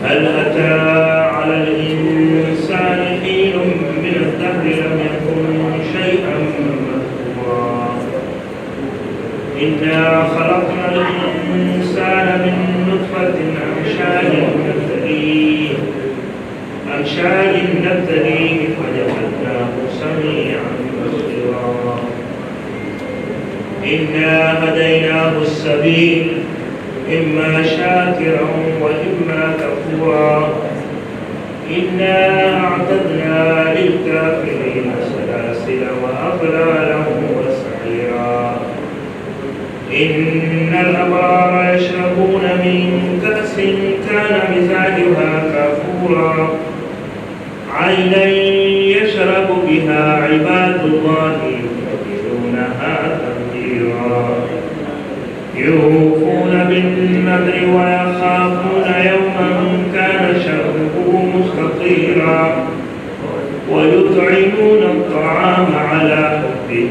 هل أتى على الإنسان حين من الدهر لم يكن شيئا مذكورا إنا خلقنا الإنسان من نطفة أمشاج نبتليه فجعلناه سميعا بصيرا إنا هديناه السبيل إما شاكرا وإما كفورا إنا أعتدنا للكافرين سلاسل وأغلالا وسعيرا إن الأبرار يشربون من كأس كان مزاجها كافورا عينا يشرب بها عباد الله يفجرونها تفجيرا يوفون بالنذر ويخافون يوما كان شره مستطيرا ويطعمون الطعام على حبه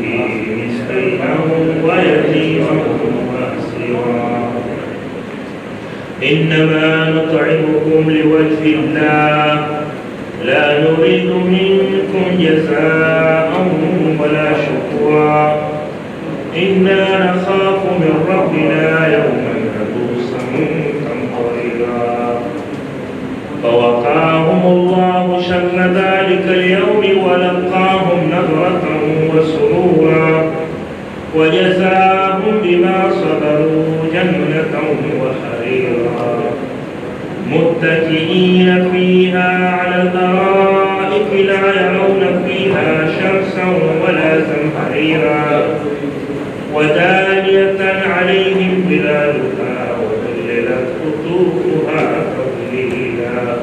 مسكينا ويتيما واسيرا إنما نطعمكم لوجه الله لا نريد منكم جزاء ولا شكورا إنا نخاف من ربنا يوما عبوسا قمطريرا فوقاهم الله شر ذلك اليوم ولقاهم نضرة وسرورا وجزاهم بما صبروا جنة وحريرا متكئين فيها على الأرائك لا يرون فيها شمسا ولا زمهريرا ودانية عليهم ظلالها وذللت قطوفها تظليلا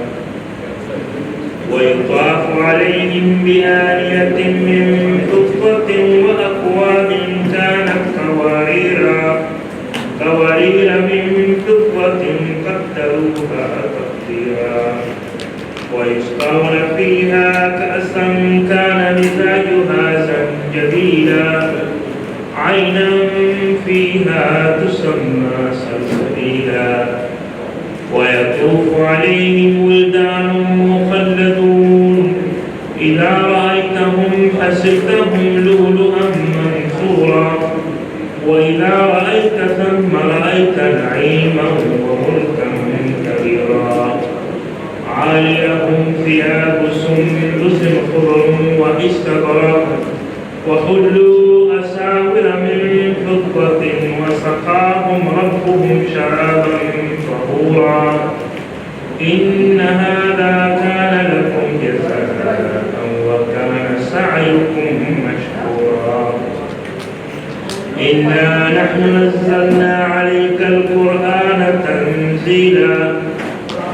ويطاف عليهم بآنية من فضة وأكواب كانت قوارير من فضة قدروها تقديرا ويسقون فيها كأسا كان مزاجها زنجبيلا عينا فيها تسمى سلسبيلا ويطوف عليهم ولدان مخلدون إذا رأيتهم حسبتهم لؤلؤا منثورا وإذا رأيت ثم رأيت نعيما وملكا كبيرا عاليهم ثياب سندس خضر واستبرق وحلوا أساور من فضة وسقاهم ربهم شرابا طهورا إن هذا كان لكم جزاء وكان سعيكم مشكورا إنا نحن نزلنا عليك القرآن تنزيلا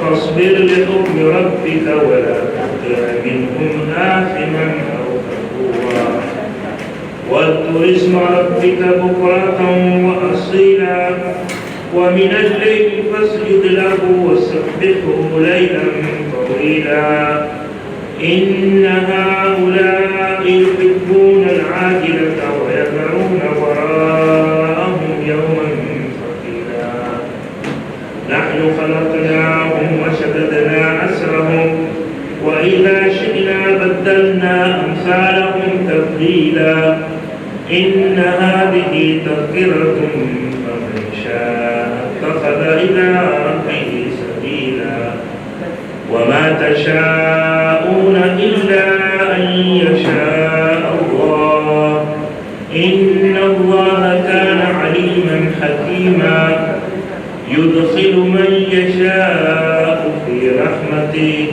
فاصبر لحكم ربك ولا تطع منهم آثما أو كفورا واذكر اسم ربك بكرة وأصيلا ومن الليل فاسجد له وسبحه ليلا طويلا إن هؤلاء يحبون العاجلة ويذرون وراءهم يوما ثقيلا نحن خلقناهم وشددنا أسرهم وإذا شئنا بدلنا أمثالهم تبديلا إن هذه تذكرة فمن شاء اتخذ إلى ربه سبيلا وما تشاءون إلا أن يشاء الله إن الله كان عليما حكيما يدخل من يشاء في رحمته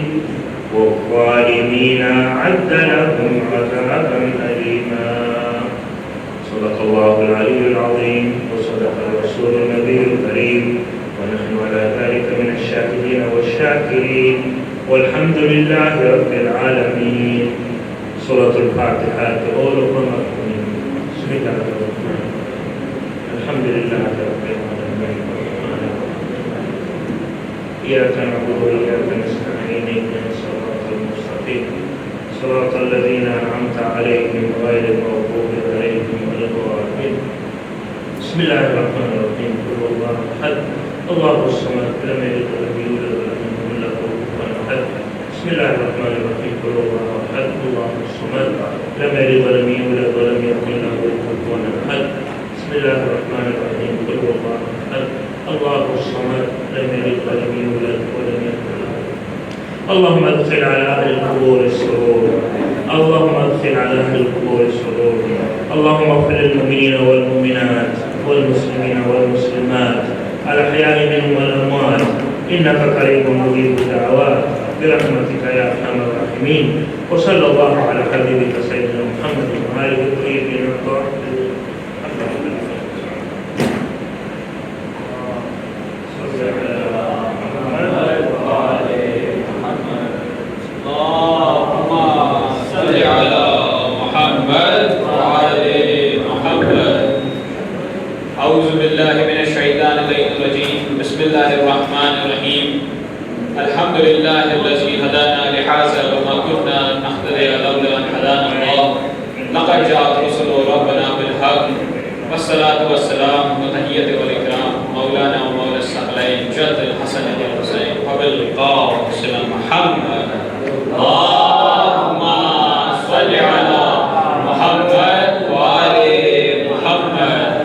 والظالمين أعد لهم عذابا أليما صدق الله العلي العظيم وصدق الرسول النبي الكريم ونحن على ذلك من الشاهدين والشاكرين والحمد لله رب العالمين. سورة الفاتحة all of them بسم الله الرحمن الرحيم الحمد لله رب العالمين إياك نعبد وإياك نستعين اهدنا الصراط المستقيم صراط الذين أنعمت عليهم غير المغضوب عليهم ولا الضالين. بسم الله الرحمن الرحيم قل هو الله أحد الله الصمد لم يلد ولم يولد ولم يكن له बिस्मिल्लाहिर्रहमानिर्रहीम क़ुल हुवल्लाहु अहद अल्लाहुस Samad lump यलिद वलम यूलद वलम यकुल लहू कुफुवन अहद बिस्मिल्लाहिर्रहमानिर्रहीम क़ुल हुवल्लाहु अहद अल्लाहुस समद लम यलिद वलम यूलद वलम यकुल लहू اللهم ادخل على أهل القبور السرور اللهم ادخل على أهل القبور السرور اللهم اغفر للمؤمنين والمؤمنات والمسلمين والمسلمات الأحياء منهم والأموات إنك قريب مجيب الدعوات برحمتك يا أرحم الراحمين وصلى الله على حبيبك سيدنا محمد وآله الطيبين الطاهرين बिस्मिल्लाहिर्रहमानिर्रहीम अल्हम्दुलिल्लाहिल्लज़ी हदाना लिहाज़ा वमा कुन्ना नहतदिया लौला अन हदाना अल्लाह लक़द जाअत रुसुलु रब्बिना बिल हक़्क़ वस्सलातु वस्सलामु व तहिय्यतु वल इकराम मौलाना व मौला सक़लैन जद्दुल हसन वल हुसैन व बिल क़ासिम मुहम्मद अल्लाहुम्मा सल्लि अला मुहम्मद व आले मुहम्मद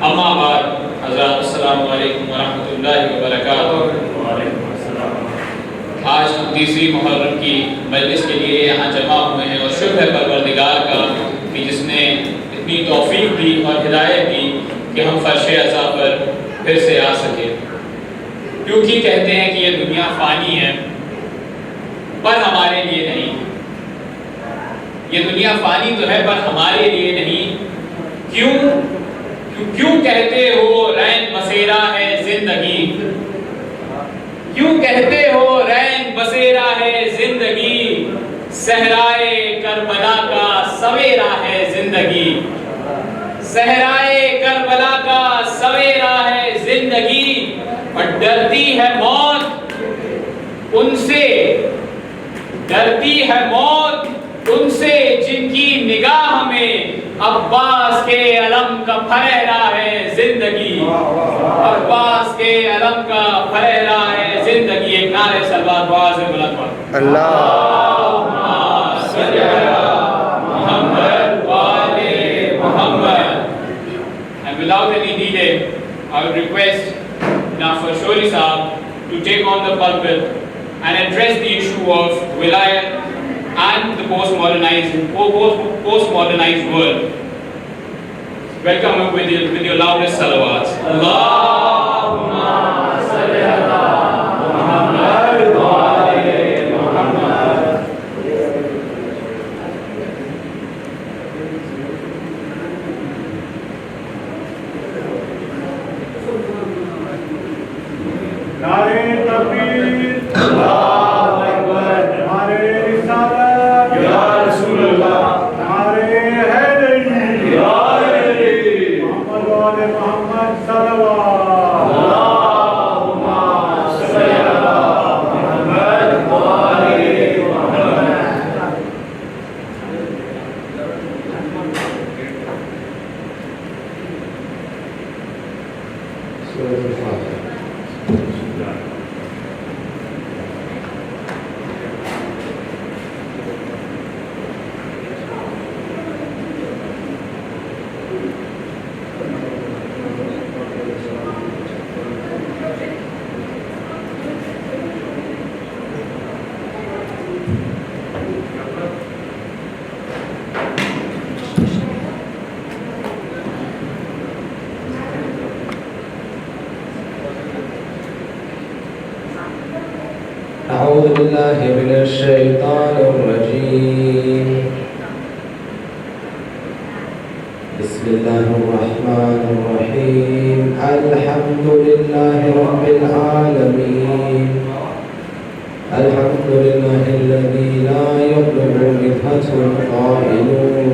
अम्मा बाद हज़रात अस्सलामु अलैकुम व रहमतुल्लाहि व बरकातुहू। आज हम तीसरी मुहर्रम की मजलिस के लिए यहाँ जमा हुए हैं और शुक्र है परवरदिगार का कि जिसने इतनी तौफीक दी और हिदायत दी कि हम फर्श अज़ा पर फिर से आ सके। क्योंकि कहते हैं कि ये दुनिया फ़ानी है पर हमारे लिए नहीं। ये दुनिया फ़ानी तो है पर हमारे लिए नहीं। क्यों कहते हो रैन बसेरा है जिंदगी, क्यों कहते हो रैन बसेरा है जिंदगी, सहराए करबला का सवेरा है जिंदगी, सहराए करबला का सवेरा है जिंदगी। और डरती है मौत उनसे, डरती है मौत उनसे जिनकी निगाह में अब्बास के अलम का फहरा है जिंदगी, अब्बास के अलम का फहरा है जिंदगी। एक नारे सलवात दुआ से बुलंद करो अल्लाहुम्मा सल्लि अला मुहम्मद व आले Muhammad. And without any delay, I would request now Farshori Sahab to take on the pulpit and address the issue of Wilayah and the postmodernized world. Welcome with your loudest salawats. Allahumma salli ala Muhammad wa ali Muhammad. नारे तकबीर, अल्लाहु अकबर, नारे रिसालत या रसूल अल्लाह, नारे हैदरी या हैदरी, मोहम्मद वाले मोहम्मद सल्लल्लाहु अल्लाहुम्मा सल्लि अला मुहम्मद व आले Muhammad. أعوذ بالله من الشيطان الرجيم. بسم الله الرحمن الرحيم. الحمد لله رب العالمين. الحمد لله الذي لا يبلغ مدحته القائلون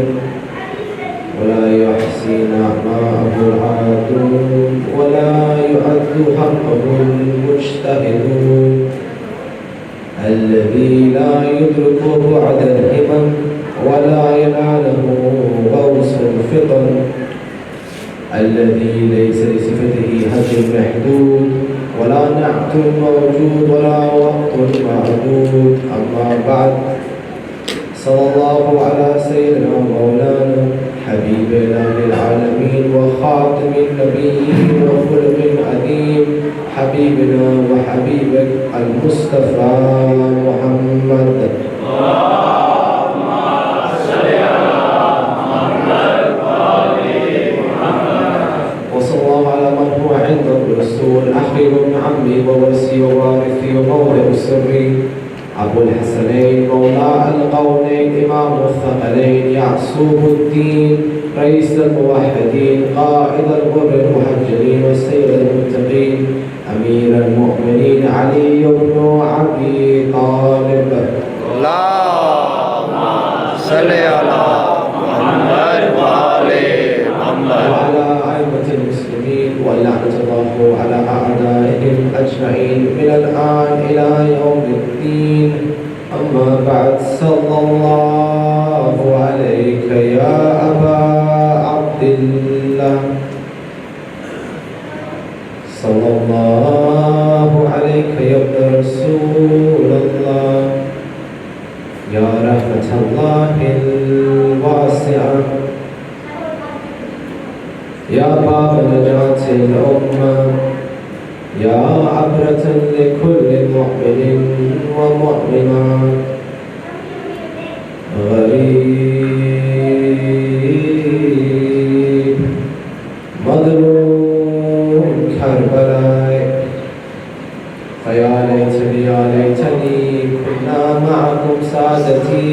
ولا يحصي نعماءه العادون ولا يؤد حقه المجتهدون، الذي لا يدركه عدد الهمم ولا يناله غوص الفطن، الذي ليس لصفته حد محدود ولا نعت موجود ولا وقت معدود. أما بعد، صلى الله على سيدنا مولانا حبيبنا للعالمين وخاتم النبيين وخلق عظيم حبيبنا وحبيبك المصطفى محمد. اللهم صل على محمد وآل محمد. وصلى الله على من هو عند الرسول أخي وابن عمي ووصي ووارثي وموضع سري أبو الحسنين مولى القونين إمام الثقلين يعصوب الدين رئيس الموحدين قائد الغر المحجلين والسيد المتقين أمير المؤمنين علي بن أبي طالب. اللهم صل على محمد وآل محمد. وعلى أئمة المسلمين ولعنة الله على أعدائهم أجمعين من الآن إلى يوم الدين. أما بعد، صلى الله عليك يا أبا عبد الله، صلى الله عليك يا ابن رسول الله، يا رحمة الله الواسعة، يا باب نجاة الأمة، يا عبرة لكل مؤمن ومؤمنة، غريب مظلوم كربلاء، فيا ليتني كنا معكم سادتي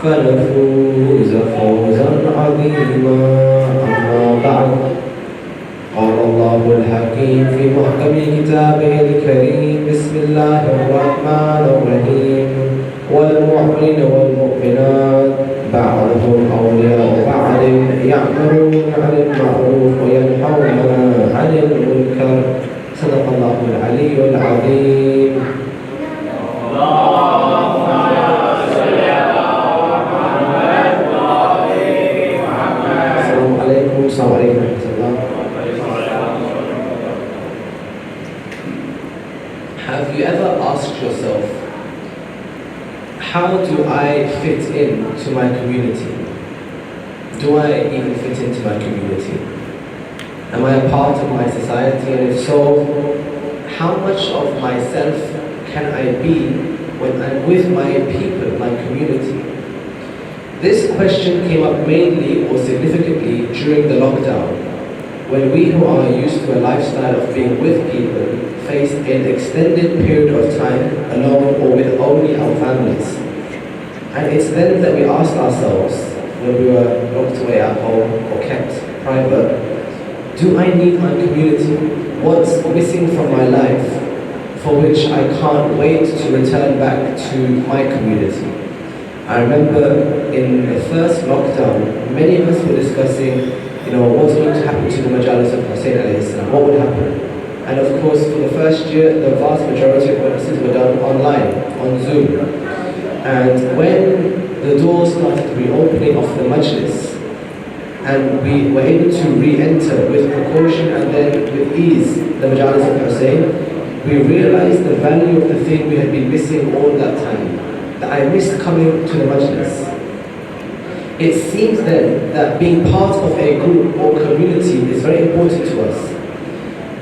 فنفوز فوزا عظيما. أما بعد، قال الله الحكيم في محكم كتابه الكريم: بسم الله الرحمن الرحيم. والمؤمنين والمؤمنات بعضهم أولياء بعض يأمرون بالمعروف وينهون عن المنكر. صدق الله العلي العظيم. السلام عليكم ورحمة الله. Have you ever asked yourself, how do I fit in to my community? Do I even fit into my community? Am I a part of my society? And if so, how much of myself can I be when I'm with my people, my community? This question came up mainly or significantly during the lockdown, when we who are used to a lifestyle of being with people faced an extended period of time alone or with only our families. And it's then that we asked ourselves, when we were locked away at home or kept private, do I need my community? What's missing from my life for which I can't wait to return back to my community? I remember in the first lockdown, many of us were discussing, what's going to happen to the Majlis of Hussein alayhi salam, what would happen? And of course, for the first year, the vast majority of witnesses were done online, on Zoom. And when the doors started reopening of the Majlis, and we were able to re-enter with precaution and then with ease the Majlis of Hussein, we realized the value of the thing we had been missing all that time, that I missed coming to the Majlis. It seems then that being part of a group or community is very important to us.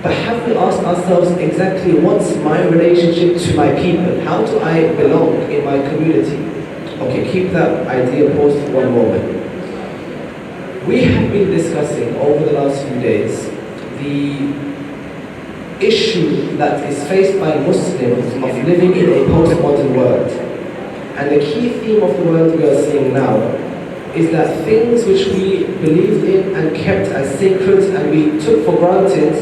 But have we asked ourselves exactly what's my relationship to my people? How do I belong in my community? Okay, keep that idea paused for one moment. We have been discussing over the last few days the issue that is faced by Muslims of living in a postmodern world. And the key theme of the world we are seeing now is that things which we believed in and kept as sacred and we took for granted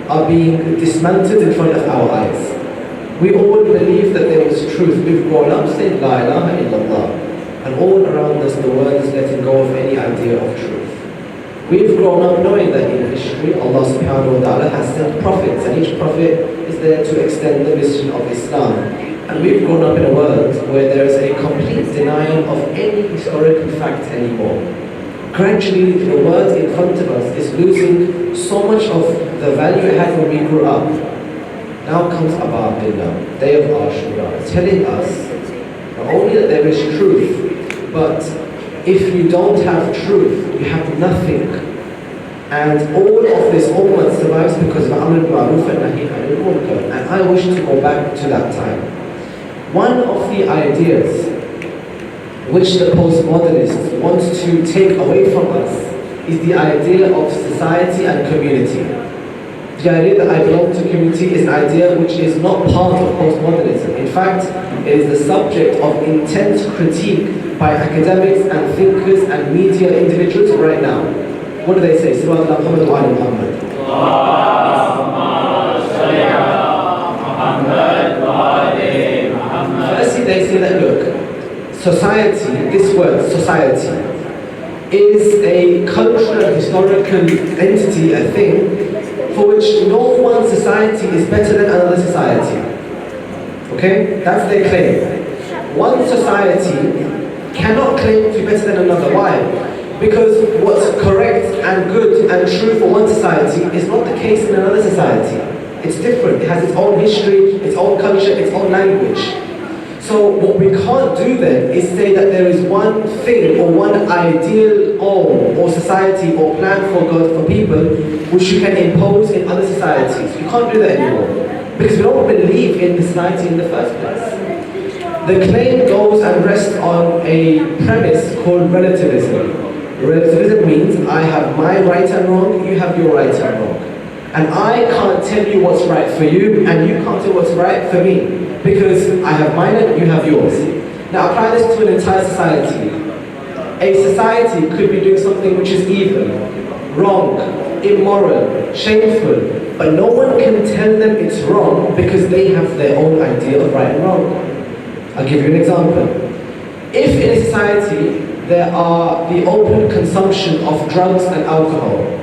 are being dismantled in front of our eyes. We all believe that there was truth. We've grown up saying La ilaha illallah, and all around us the world is letting go of any idea of truth. We've grown up knowing that in history Allah subhanahu wa ta'ala has sent prophets, and each prophet is there to extend the mission of Islam. And we've grown up in a world where there is a complete denial of any historical fact anymore. Gradually, the world in front of us is losing so much of the value it had when we grew up. Now comes Abba Billah, day of Ashura, telling us not only that there is truth, but if you don't have truth, you have nothing. And all of this ummah survives because of Amr al-Ma'ruf and Nahi anil Munkar. And I wish to go back to that time. One of the ideas which the postmodernists want to take away from us is the idea of society and community. The idea that I belong to community is an idea which is not part of postmodernism. In fact, it is the subject of intense critique by academics and thinkers and media individuals right now. What do they say? Sallallahu Muhammad wa ali Muhammad. Firstly, they say that look, society, this word, society, is a cultural and historical entity, a thing, for which no one society is better than another society. Okay? That's their claim. One society cannot claim to be better than another. Why? Because what's correct and good and true for one society is not the case in another society. It's different. It has its own history, its own culture, its own language. So what we can't do then is say that there is one thing or one ideal norm or society or plan for God for people which you can impose in other societies. You can't do that anymore because we don't believe in the society in the first place. The claim goes and rests on a premise called relativism. Relativism means I have my right and wrong, you have your right and wrong. And I can't tell you what's right for you, and you can't tell what's right for me, because I have mine and you have yours. Now apply this to an entire society. A society could be doing something which is evil, wrong, immoral, shameful, but no one can tell them it's wrong because they have their own idea of right and wrong. I'll give you an example. If in a society there are the open consumption of drugs and alcohol,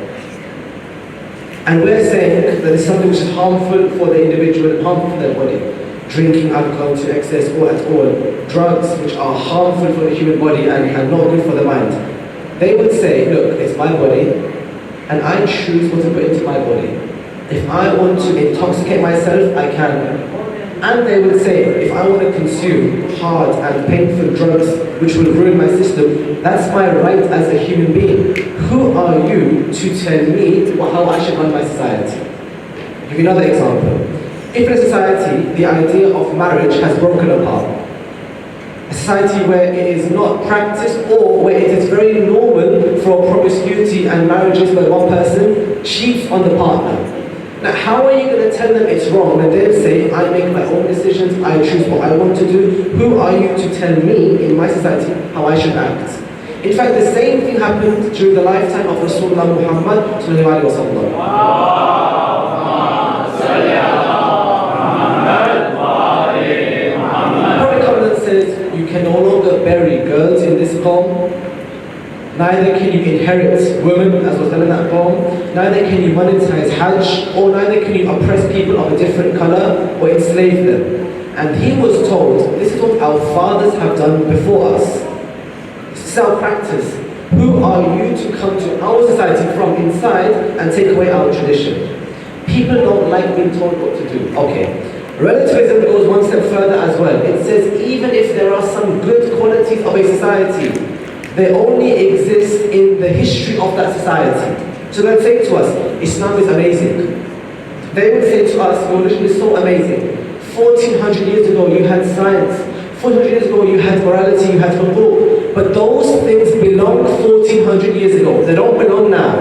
and we're saying that it's something which is harmful for the individual and harmful for their body, drinking alcohol to excess or at all, drugs which are harmful for the human body and not good for the mind, they would say, look, it's my body, and I choose what to put into my body. If I want to intoxicate myself, I can. And they would say, if I want to consume hard and painful drugs which will ruin my system, that's my right as a human being. Who are you to tell me how I should run my society? I'll give you another example. If in a society, the idea of marriage has broken apart, a society where it is not practiced or where it is very normal for promiscuity and marriages where one person cheats on the partner. Now, how are you going to tell them it's wrong when they'll say, I make my own decisions, I choose what I want to do? Who are you to tell me in my society how I should act? In fact, the same thing happened during the lifetime of Rasulullah Muhammad sallallahu alaihi wasallam. Prophet Muhammad says, you can no longer bury girls in this qawm. Neither can you inherit women, as was done in that poem. Neither can you monetize Hajj, or neither can you oppress people of a different color or enslave them. And he was told, this is what our fathers have done before us. This is our practice. Who are you to come to our society from inside and take away our tradition? People don't like being told what to do. Okay. Relativism goes one step further as well. It says even if there are some good qualities of a society, they only exist in the history of that society. So they'll say to us, Islam is amazing. They would say to us, your religion is so amazing. 1400 years ago you had science. 400 years ago you had morality, you had huquq. But those things belonged 1400 years ago. They don't belong now.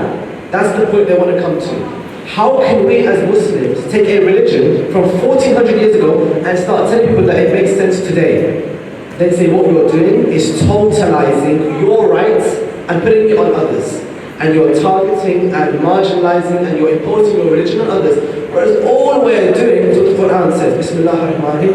That's the point they want to come to. How can we as Muslims take a religion from 1400 years ago and start telling people that it makes sense today? Then say what you're doing is totalizing your rights and putting it on others. And you're targeting and marginalizing and you're imposing your religion on others. Whereas all we're doing is what the Quran says, Bismillah ar-Rahman ar-Rahim,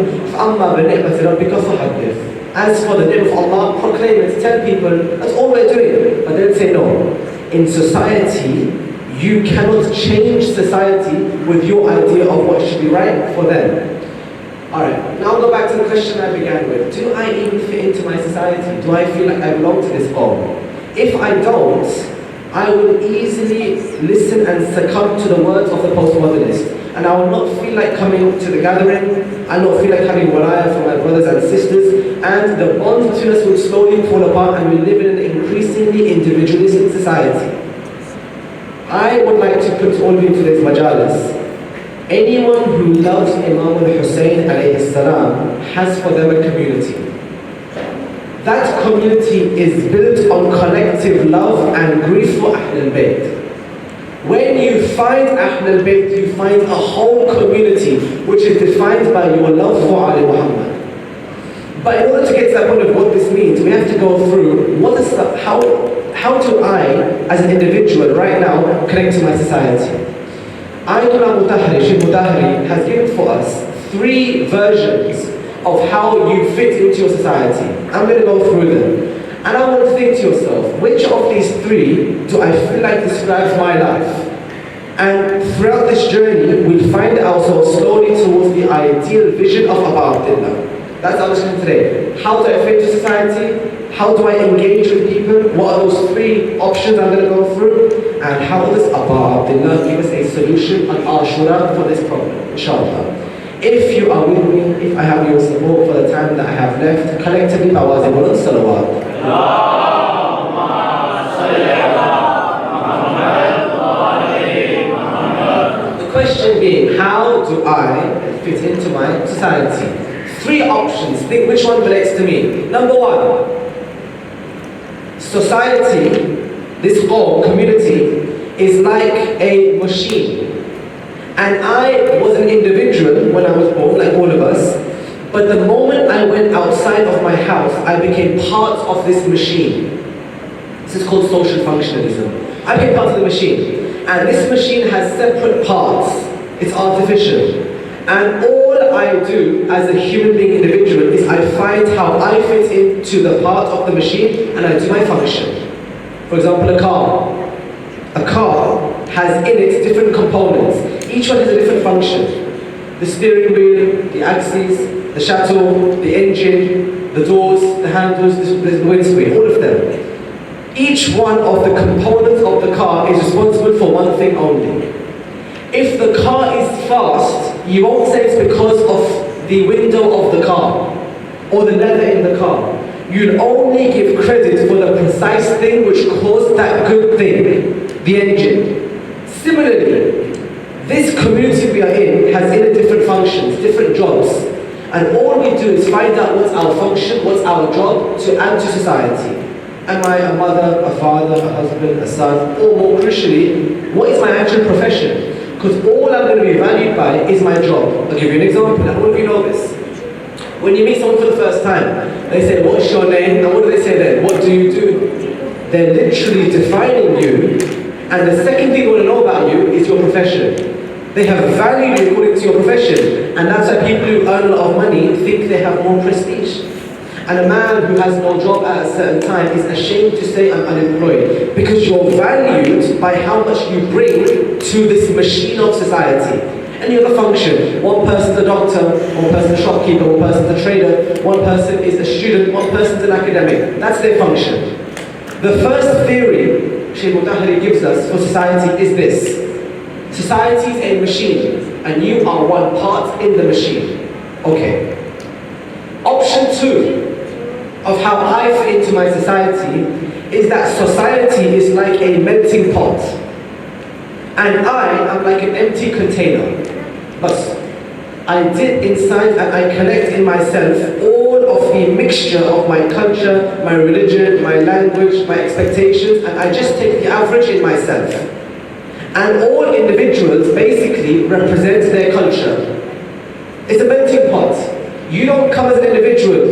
as for the name of Allah, proclaim it, tell people, that's all we're doing. But they'll say no. In society, you cannot change society with your idea of what should be right for them. Alright, now I'll go back to the question I began with. Do I even fit into my society? Do I feel like I belong to this home? If I don't, I will easily listen and succumb to the words of the postmodernist. And I will not feel like coming to the gathering. I will not feel like having wilayah for my brothers and sisters. And the bonds between us will slowly fall apart, and we live in an increasingly individualistic society. I would like to put all of you to this Majlis. Anyone who loves Imam al-Hussein alayhi salam has for them a community. That community is built on collective love and grief for Ahl al-Bayt. When you find Ahl al-Bayt, you find a whole community which is defined by your love for Ali Muhammad. But in order to get to that point of what this means, we have to go through how do I, as an individual right now, connect to my society. Ayatollah Mutahari, Sheikh Mutahari, has given for us 3 versions of how you fit into your society. I'm going to go through them. And I want to think to yourself, which of these 3 do I feel like describes my life? And throughout this journey, we'll find ourselves slowly towards the ideal vision of Abu Abdullah. That's our discussion today. How do I fit into society? How do I engage with people? What are those 3 options I'm going to go through? And how does Abu Abdullah give us a solution on Ashura for this problem, inshallah. If you are with me, if I have your support for the time that I have left, collectively, Bawazim Mulun Salawat. The question being, how do I fit into my society? 3 options, think which one relates to me. Number 1, society, this whole community, is like a machine. And I was an individual when I was born, like all of us, but the moment I went outside of my house, I became part of this machine. This is called social functionalism. I became part of the machine. And this machine has separate parts. It's artificial. And all I do as a human being individual is I find how I fit into the part of the machine and I do my function. For example, a car. A car has in it different components. Each one has a different function. The steering wheel, the axles, the shuttle, the engine, the doors, the handles, the windscreen, all of them. Each one of the components of the car is responsible for one thing only. If the car is fast, you won't say it's because of the window of the car or the leather in the car. You'll only give credit for the precise thing which caused that good thing, the engine. Similarly, this community we are in has different functions, different jobs. And all we do is find out what's our function, what's our job to add to society. Am I a mother, a father, a husband, a son? Or more crucially, what is my actual profession? Because all I'm going to be valued by is my job. I'll give you an example, and all of you know this. When you meet someone for the first time, they say, what's your name? And what do they say then? What do you do? They're literally defining you, and the second thing they want to know about you is your profession. They have valued you according to your profession, and that's why people who earn a lot of money think they have more prestige. And a man who has no job at a certain time is ashamed to say, I'm unemployed, because you're valued by how much you bring to this machine of society. Any other function, one person's a doctor, one person's a shopkeeper, one person's a trader, one person is a student, one person's an academic. That's their function. The first theory Sheikh Mutahari gives us for society is this. Society is a machine, and you are one part in the machine. Okay. Option 2 of how I fit into my society is that society is like a melting pot, and I am like an empty container. But I dip inside and I collect in myself all of the mixture of my culture, my religion, my language, my expectations, and I just take the average in myself. And all individuals basically represent their culture. It's a melting pot. You don't come as an individual.